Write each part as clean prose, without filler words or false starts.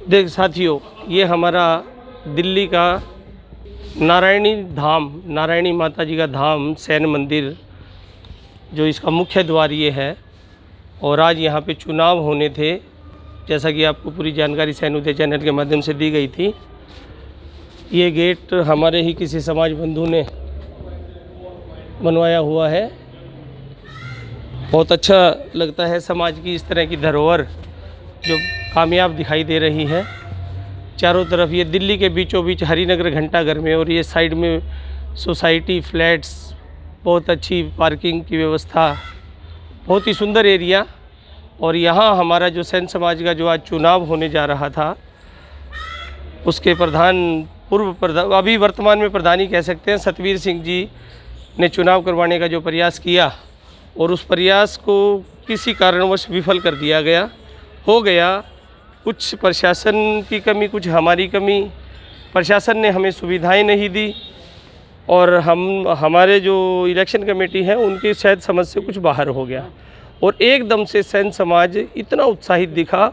देख साथियों, ये हमारा दिल्ली का नारायणी माता जी का धाम सैन मंदिर, जो इसका मुख्य द्वार ये है। और आज यहाँ पे चुनाव होने थे, जैसा कि आपको पूरी जानकारी सैन उदय चैनल के माध्यम से दी गई थी। ये गेट हमारे ही किसी समाज बंधु ने बनवाया हुआ है। बहुत अच्छा लगता है समाज की इस तरह की धरोहर जो कामयाब दिखाई दे रही है। चारों तरफ ये दिल्ली के बीचों बीच हरिनगर घंटाघर में, और ये साइड में सोसाइटी फ्लैट्स, बहुत अच्छी पार्किंग की व्यवस्था, बहुत ही सुंदर एरिया। और यहाँ हमारा जो सैन समाज का जो आज चुनाव होने जा रहा था, उसके अभी वर्तमान में प्रधान ही कह सकते हैं, सतवीर सिंह जी ने चुनाव करवाने का जो प्रयास किया, और उस प्रयास को किसी कारणवश विफल कर दिया हो गया। कुछ प्रशासन की कमी, कुछ हमारी कमी, प्रशासन ने हमें सुविधाएं नहीं दी, और हमारे जो इलेक्शन कमेटी है उनकी शायद समझ से कुछ बाहर हो गया। और एकदम से सैन समाज इतना उत्साहित दिखा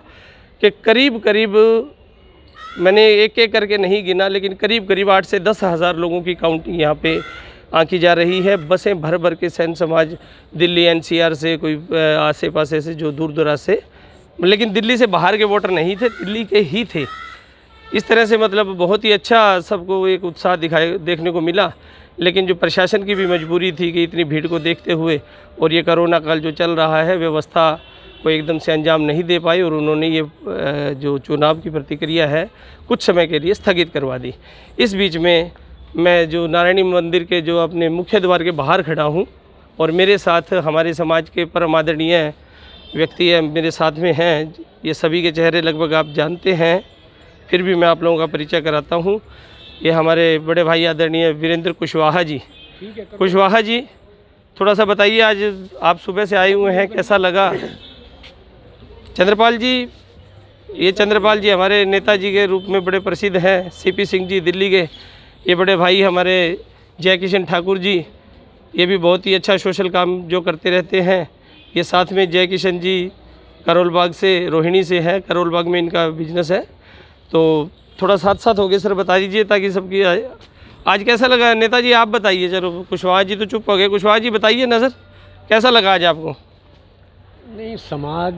कि करीब मैंने एक करके नहीं गिना, लेकिन करीब 8 से 10 हज़ार लोगों की काउंटिंग यहाँ पे आंकी जा रही है। बसें भर के सैन समाज दिल्ली NCR से, कोई आसे पासे से, जो दूर दराज से, लेकिन दिल्ली से बाहर के वोटर नहीं थे, दिल्ली के ही थे। इस तरह से मतलब बहुत ही अच्छा सबको एक उत्साह देखने को मिला। लेकिन जो प्रशासन की भी मजबूरी थी कि इतनी भीड़ को देखते हुए, और ये कोरोना काल जो चल रहा है, व्यवस्था को एकदम से अंजाम नहीं दे पाई, और उन्होंने ये जो चुनाव की प्रक्रिया है कुछ समय के लिए स्थगित करवा दी। इस बीच में मैं जो नारायणी मंदिर के जो अपने मुख्य द्वार के बाहर खड़ा हूँ, और मेरे साथ हमारे समाज के परम आदरणीय व्यक्ति है, मेरे साथ में हैं। ये सभी के चेहरे लगभग आप जानते हैं, फिर भी मैं आप लोगों का परिचय कराता हूँ। ये हमारे बड़े भाई आदरणीय वीरेंद्र कुशवाहा जी। कुशवाहा जी, थोड़ा सा बताइए, आज आप सुबह से आए हुए हैं, कैसा लगा? चंद्रपाल जी, ये चंद्रपाल जी हमारे नेताजी के रूप में बड़े प्रसिद्ध हैं। CP सिंह जी दिल्ली के, ये बड़े भाई हमारे जय किशन ठाकुर जी, ये भी बहुत ही अच्छा सोशल काम जो करते रहते हैं। ये साथ में जय किशन जी करोल बाग से, रोहिणी से है, करोल बाग में इनका बिजनेस है। तो थोड़ा साथ हो गए सर, बता दीजिए ताकि सबकी आज कैसा लगा। नेताजी आप बताइए। चलो, कुशवाहा जी तो चुप हो गए। कुशवाहा जी बताइए ना सर, कैसा लगा आज आपको? नहीं, समाज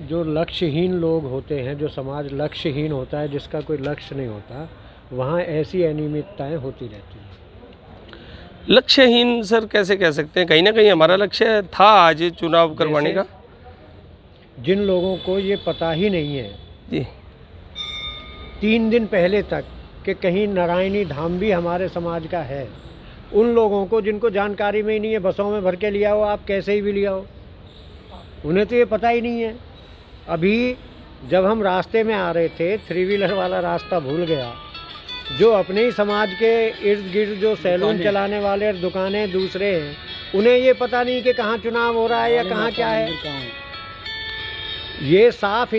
जो लक्ष्यहीन लोग होते हैं, जो समाज लक्ष्यहीन होता है, जिसका कोई लक्ष्य नहीं होता, वहाँ ऐसी अनियमितताएं होती रहती हैं। लक्ष्यहीन सर कैसे कह सकते हैं? कहीं ना कहीं हमारा लक्ष्य था आज चुनाव करवाने का। जिन लोगों को ये पता ही नहीं है जी, 3 दिन पहले तक कि कहीं नारायणी धाम भी हमारे समाज का है, उन लोगों को जिनको जानकारी में ही नहीं है, बसों में भर के लिया हो आप, कैसे ही भी लिया हो, उन्हें तो ये पता ही नहीं है। अभी जब हम रास्ते में आ रहे थे, 3 व्हीलर वाला रास्ता भूल गया, जो अपने ही समाज के इर्द गिर्द जो सैलून चलाने वाले और दुकानें दूसरे हैं, उन्हें ये पता नहीं कि कहाँ चुनाव हो रहा है या कहाँ क्या है। ये साफ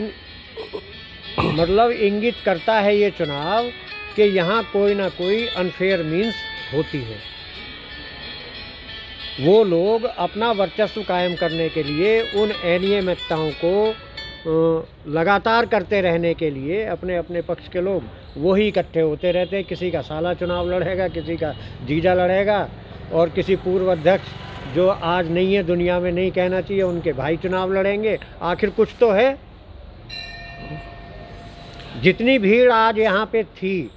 मतलब इंगित करता है ये चुनाव कि यहाँ कोई ना कोई अनफेयर मीन्स होती है। वो लोग अपना वर्चस्व कायम करने के लिए उन अनियमितताओं को लगातार करते रहने के लिए अपने अपने पक्ष के लोग वही इकट्ठे होते रहते हैं। किसी का साला चुनाव लड़ेगा, किसी का जीजा लड़ेगा, और किसी पूर्व अध्यक्ष जो आज नहीं है, दुनिया में नहीं कहना चाहिए, उनके भाई चुनाव लड़ेंगे। आखिर कुछ तो है। जितनी भीड़ आज यहाँ पे थी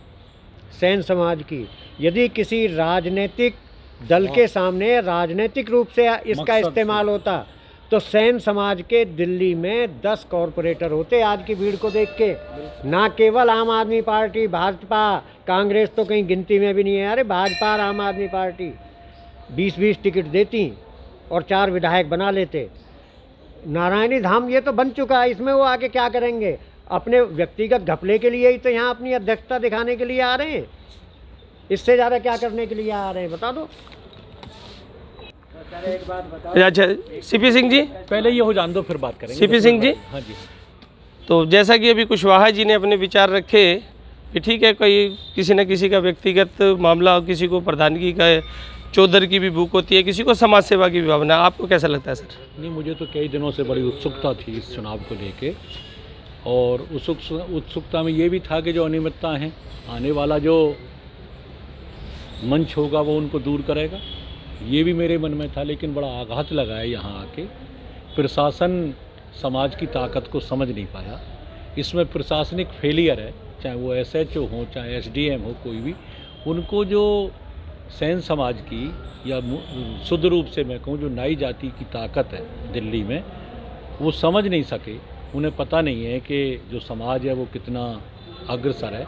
सैन समाज की, यदि किसी राजनीतिक दल के सामने राजनीतिक रूप से इसका इस्तेमाल होता, तो सैन समाज के दिल्ली में 10 कॉरपोरेटर होते आज की भीड़ को देख के। ना केवल आम आदमी पार्टी, भाजपा, कांग्रेस तो कहीं गिनती में भी नहीं है। अरे भाजपा और आम आदमी पार्टी 20-20 टिकट देती और 4 विधायक बना लेते। नारायणी धाम ये तो बन चुका है, इसमें वो आके क्या करेंगे? अपने व्यक्तिगत घपले के लिए ही तो यहाँ अपनी अध्यक्षता दिखाने के लिए आ रहे हैं। इससे ज़्यादा क्या करने के लिए आ रहे हैं, बता दो। एक बात बताओ। अच्छा, CP सिंह जी पहले ये हो जान दो, फिर बात करेंगे। CP सिंह जी, हाँ जी। तो जैसा कि अभी कुशवाहा जी ने अपने विचार रखे कि ठीक है, कोई किसी न किसी का व्यक्तिगत मामला, किसी को प्रधानगी का चौधर की भी भूख होती है, किसी को समाज सेवा की भी भावना। आपको कैसा लगता है सर? नहीं, मुझे तो कई दिनों से बड़ी उत्सुकता थी इस चुनाव को लेके, और उत्सुकता में ये भी था कि जो अनियमितता हैं, आने वाला जो मंच होगा वो उनको दूर करेगा, ये भी मेरे मन में था। लेकिन बड़ा आघात लगा है यहाँ आके, प्रशासन समाज की ताकत को समझ नहीं पाया। इसमें प्रशासनिक फेलियर है, चाहे वो SHO हो, चाहे SDM हो, कोई भी, उनको जो सैन समाज की या शुद्ध रूप से मैं कहूँ जो नाई जाति की ताकत है दिल्ली में, वो समझ नहीं सके। उन्हें पता नहीं है कि जो समाज है वो कितना अग्रसर है।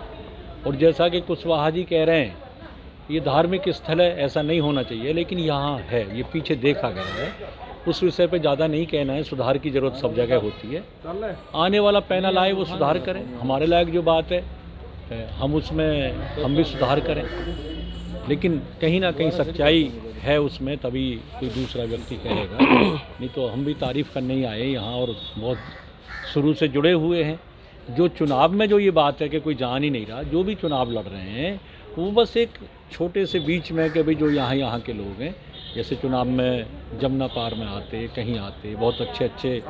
और जैसा कि कुशवाहा जी कह रहे हैं, ये धार्मिक स्थल है, ऐसा नहीं होना चाहिए, लेकिन यहाँ है, ये पीछे देखा गया है। उस विषय पे ज़्यादा नहीं कहना है, सुधार की ज़रूरत सब जगह होती है। आने वाला पैनल आए वो सुधार करें, हमारे लायक जो बात है हम उसमें हम भी सुधार करें, लेकिन कहीं ना कहीं सच्चाई है उसमें, तभी कोई दूसरा व्यक्ति कहेगा। नहीं तो हम भी तारीफ़ करने ही आए यहाँ और बहुत शुरू से जुड़े हुए हैं। जो चुनाव में जो ये बात है कि कोई जान ही नहीं रहा, जो भी चुनाव लड़ रहे हैं वो बस एक छोटे से बीच में कि भाई जो यहाँ के लोग हैं, जैसे चुनाव में जमुना पार में आते, कहीं आते, बहुत अच्छे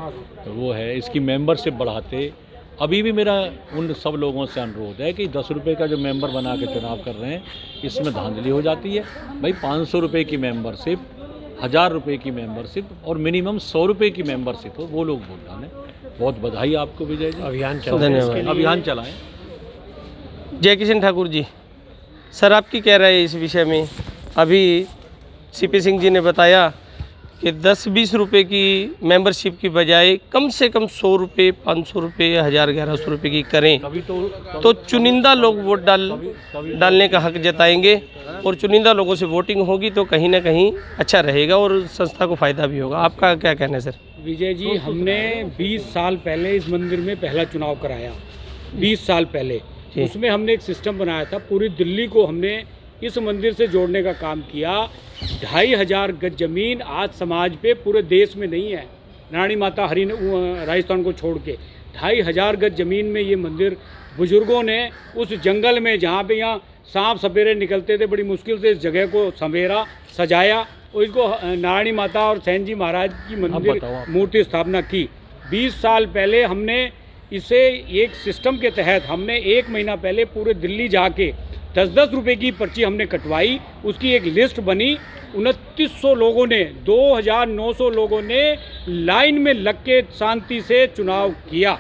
वो है, इसकी मेंबरशिप बढ़ाते। अभी भी मेरा उन सब लोगों से अनुरोध है कि 10 रुपये का जो मेंबर बना के चुनाव कर रहे हैं, इसमें धांधली हो जाती है। भाई 500 रुपये की मेंबरशिप, 1000 रुपये की मेंबरशिप और मिनिमम 100 रुपये की मेंबरशिप हो, वो लोग वोट डालें। बहुत बधाई आपको विजय जी, अभियान चलाएं। जय किशन ठाकुर जी, सर आपकी क्या राय है इस विषय में? अभी CP सिंह जी ने बताया कि 10-20 रुपये की मेंबरशिप की बजाय कम से कम 100 रुपये, 500 रुपये, 1000-1100 रुपये की करें तो चुनिंदा लोग वोट डालने का हक जताएंगे और चुनिंदा लोगों से वोटिंग होगी तो कहीं ना कहीं अच्छा रहेगा और संस्था को फ़ायदा भी होगा। आपका क्या कहना है सर? विजय जी, हमने 20 साल पहले इस मंदिर में पहला चुनाव कराया, 20 साल पहले। उसमें हमने एक सिस्टम बनाया था, पूरी दिल्ली को हमने इस मंदिर से जोड़ने का काम किया। 2500 गज जमीन आज समाज पे पूरे देश में नहीं है, रानी माता राजस्थान को छोड़ के 2500 गज जमीन में ये मंदिर बुजुर्गों ने उस जंगल में, जहाँ पे यहाँ सांप सपेरे निकलते थे, बड़ी मुश्किल से इस जगह को संवेरा, सजाया और इसको नारायणी माता और सैन जी महाराज की मंदिर मूर्ति स्थापना की। 20 साल पहले हमने इसे एक सिस्टम के तहत हमने 1 महीना पहले पूरे दिल्ली जाके 10-10 रुपये की पर्ची हमने कटवाई, उसकी एक लिस्ट बनी। 2900 लोगों ने, 2900 लोगों ने लाइन में लग के शांति से चुनाव किया।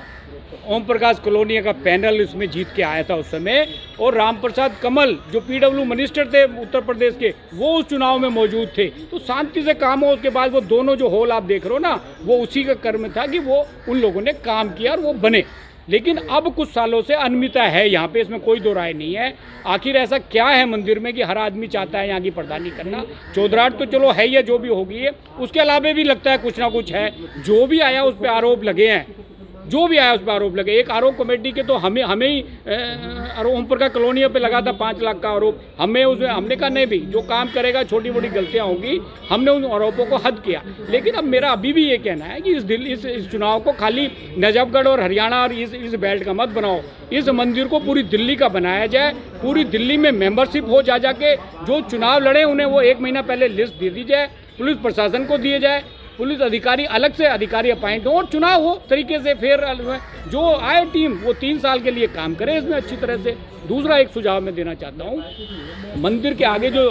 ओम प्रकाश कलोनिया का पैनल इसमें जीत के आया था उस समय, और राम प्रसाद कमल जो PW मिनिस्टर थे उत्तर प्रदेश के, वो उस चुनाव में मौजूद थे। तो शांति से काम हो। उसके बाद वो दोनों जो होल आप देख रहे हो ना, वो उसी का कर्म था कि वो उन लोगों ने काम किया और वो बने। लेकिन अब कुछ सालों से अनियमितता है यहाँ पे, इसमें कोई दो राय नहीं है। आखिर ऐसा क्या है मंदिर में कि हर आदमी चाहता है यहाँ की प्रधानी करना? चौधराहट तो चलो है ही है, जो भी होगी है, उसके अलावा भी लगता है कुछ ना कुछ है। जो भी आया उस पर आरोप लगे हैं, जो भी आया उस पर आरोप लगे। एक आरोप कमेटी के तो हमें ही ओम प्रकाश कॉलोनिया पे लगा था 5 लाख का आरोप। हमने कहा नहीं भाई, जो काम करेगा छोटी मोटी गलतियां होंगी, हमने उन आरोपों को हद किया। लेकिन अब मेरा अभी भी ये कहना है कि इस चुनाव को खाली नजफगढ़ और हरियाणा और इस बेल्ट का मत बनाओ। इस मंदिर को पूरी दिल्ली का बनाया जाए, पूरी दिल्ली में मेंबरशिप हो। जा के जो चुनाव लड़े उन्हें वो 1 महीना पहले लिस्ट दे दी जाए, पुलिस प्रशासन को दिए जाए, पुलिस अधिकारी अलग से अधिकारी अपॉइंट हो और चुनाव हो तरीके से। फिर जो आए टीम वो 3 साल के लिए काम करे इसमें अच्छी तरह से। दूसरा एक सुझाव मैं देना चाहता हूँ, मंदिर के आगे जो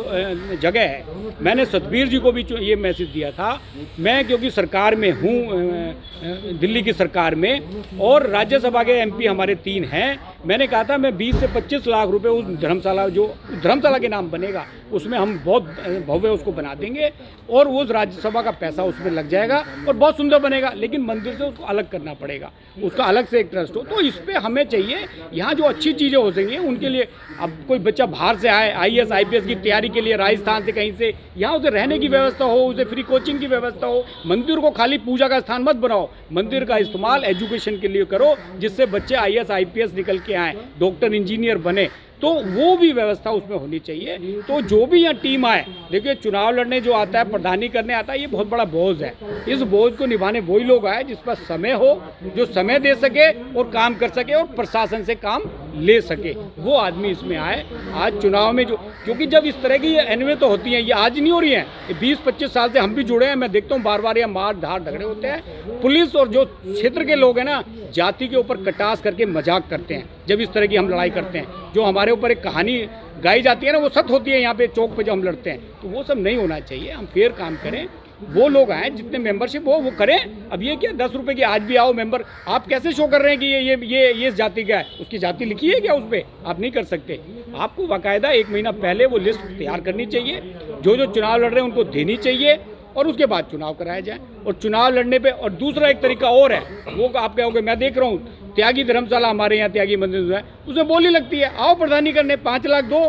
जगह है, मैंने सतबीर जी को भी ये मैसेज दिया था। मैं क्योंकि सरकार में हूँ, दिल्ली की सरकार में, और राज्यसभा के MP हमारे 3 हैं। मैंने कहा था मैं 20 से 25 लाख रुपए उस धर्मशाला, जो धर्मशाला के नाम बनेगा, उसमें हम बहुत भव्य उसको बना देंगे और उस राज्यसभा का पैसा उसमें लग जाएगा और बहुत सुंदर बनेगा। लेकिन मंदिर से उसको अलग करना पड़ेगा, उसका अलग से एक ट्रस्ट हो। तो इस पर हमें चाहिए, यहाँ जो अच्छी चीज़ें हो सकेंगी उनके लिए। अब कोई बच्चा बाहर से आए IAS IPS की तैयारी के लिए राजस्थान से कहीं से, यहाँ उसे रहने की व्यवस्था हो, उसे फ्री कोचिंग की व्यवस्था हो। मंदिर को खाली पूजा का स्थान मत बनाओ, मंदिर का इस्तेमाल एजुकेशन के लिए करो, जिससे बच्चे IAS IPS निकल के आएँ, डॉक्टर इंजीनियर बने। तो वो भी व्यवस्था उसमें होनी चाहिए। तो जो भी यहाँ टीम आए, देखिए चुनाव लड़ने जो आता है, प्रधानी करने आता है, ये बहुत बड़ा बोझ है। इस बोझ को निभाने वही लोग आए जिस पर समय हो, जो समय दे सके और काम कर सके और प्रशासन से काम ले सके, वो आदमी इसमें आए। आज चुनाव में जो, क्योंकि जब इस तरह की एनवे तो होती हैं, ये आज नहीं हो रही हैं, 20-25 साल से हम भी जुड़े हैं। मैं देखता हूँ बार बार यहाँ मार धार झगड़े होते हैं। पुलिस और जो क्षेत्र के लोग हैं ना, जाति के ऊपर कटास करके मजाक करते हैं जब इस तरह की हम लड़ाई करते हैं। जो हमारे ऊपर एक कहानी गाई जाती है ना, वो सच होती है यहाँ पे चौक पे जब हम लड़ते हैं। तो वो सब नहीं होना चाहिए। हम फेयर काम करें, वो लोग आए जितने मेंबरशिप हो वो करें। अब ये क्या 10 रुपए की आज भी आओ मेंबर, आप कैसे शो कर रहे हैं कि ये इस जाति का है? उसकी जाति लिखी है क्या उस पर? आप नहीं कर सकते। आपको बाकायदा 1 महीना पहले वो लिस्ट तैयार करनी चाहिए, जो जो चुनाव लड़ रहे हैं उनको देनी चाहिए, और उसके बाद चुनाव कराया जाए। और चुनाव लड़ने पे और दूसरा एक तरीका और है, वो आप कहोगे, मैं देख रहा हूँ त्यागी धर्मशाला हमारे यहाँ त्यागी मंदिर जो है उसमें बोली लगती है, आओ प्रधानी करने 5 लाख दो,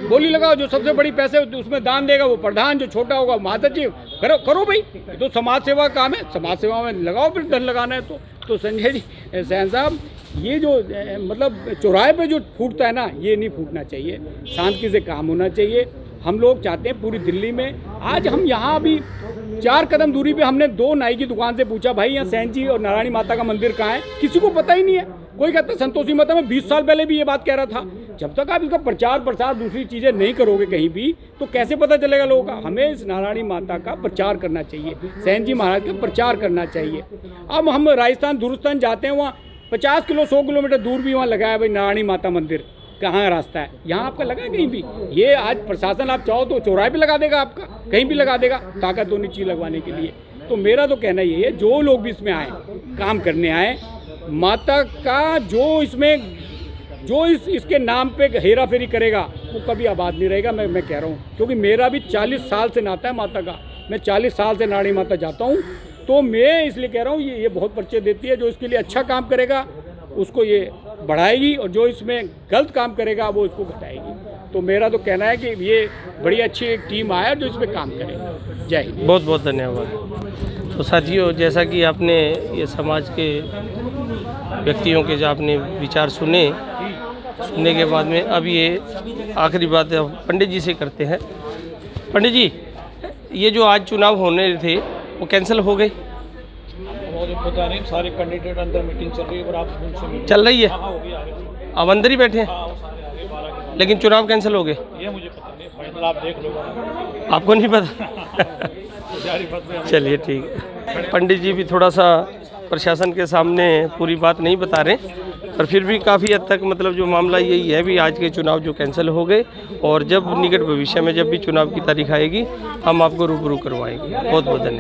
बोली लगाओ। जो सबसे बड़ी पैसे उसमें दान देगा वो प्रधान, जो छोटा होगा महासचिव। करो भाई, तो समाज सेवा काम है, समाज सेवा में लगाओ, फिर धन लगाना है तो संजय जी सहन साहब, ये जो मतलब चौराहे पे जो फूटता है ना, ये नहीं फूटना चाहिए। शांति से काम होना चाहिए। हम लोग चाहते हैं पूरी दिल्ली में, आज हम यहाँ अभी 4 कदम दूरी पे हमने 2 नाई की दुकान से पूछा, भाई यहाँ सैन जी और नारायणी माता का मंदिर कहाँ है? किसी को पता ही नहीं है। कोई कहता है संतोषी माता में 20 साल पहले भी ये बात कह रहा था। जब तक आप इसका प्रचार प्रसार दूसरी चीज़ें नहीं करोगे कहीं भी, तो कैसे पता चलेगा लोगों का? हमें इस नारायणी माता का प्रचार करना चाहिए, सैन जी महाराज का प्रचार करना चाहिए। अब हम राजस्थान दूरस्थान जाते हैं, वहाँ 50 किलो 100 किलोमीटर दूर भी वहाँ लगा है भाई नारायणी माता मंदिर। कहाँ रास्ता है? यहाँ आपका लगा है कहीं भी? ये आज प्रशासन आप चाहो तो चौराहे पे लगा देगा, आपका कहीं भी लगा देगा, ताकत होनी चाहिए लगवाने के लिए। तो मेरा तो कहना ये है, जो लोग भी इसमें आए, काम करने आए, माता का जो इसमें जो इसके नाम पे हेरा फेरी करेगा वो कभी आबाद नहीं रहेगा। मैं कह रहा हूँ, क्योंकि मेरा भी 40 साल से नाता है माता का। मैं 40 साल से नारायणी माता जाता हूँ, तो मैं इसलिए कह रहा हूँ ये बहुत परिचय देती है। जो इसके लिए अच्छा काम करेगा उसको ये बढ़ाएगी, और जो इसमें गलत काम करेगा वो इसको घटाएगी। तो मेरा तो कहना है कि ये बड़ी अच्छी एक टीम आया जो इसमें काम करे। जय हिंद। बहुत बहुत धन्यवाद। तो साथियों, जैसा कि आपने ये समाज के व्यक्तियों के जो आपने विचार सुनने के बाद में अब ये आखिरी बात पंडित जी से करते हैं। पंडित जी, ये जो आज चुनाव होने थे वो कैंसिल हो गए? मुझे पता नहीं, सारे कैंडिडेट अंदर मीटिंग चल रही है, पर आप उनसे चल रही है? हाँ, हो गई। अब अंदर ही बैठे हैं, लेकिन चुनाव कैंसिल हो गए? ये मुझे पता नहीं, फाइनल आप देख लो। आपको नहीं पता? चलिए ठीक है। पंडित जी भी थोड़ा सा प्रशासन के सामने पूरी बात नहीं बता रहे, पर फिर भी काफ़ी हद तक मतलब जो मामला यही है भी आज के चुनाव जो कैंसिल हो गए, और जब निकट भविष्य में जब भी चुनाव की तारीख आएगी हम आपको रूबरू करवाएंगे। बहुत बहुत धन्यवाद।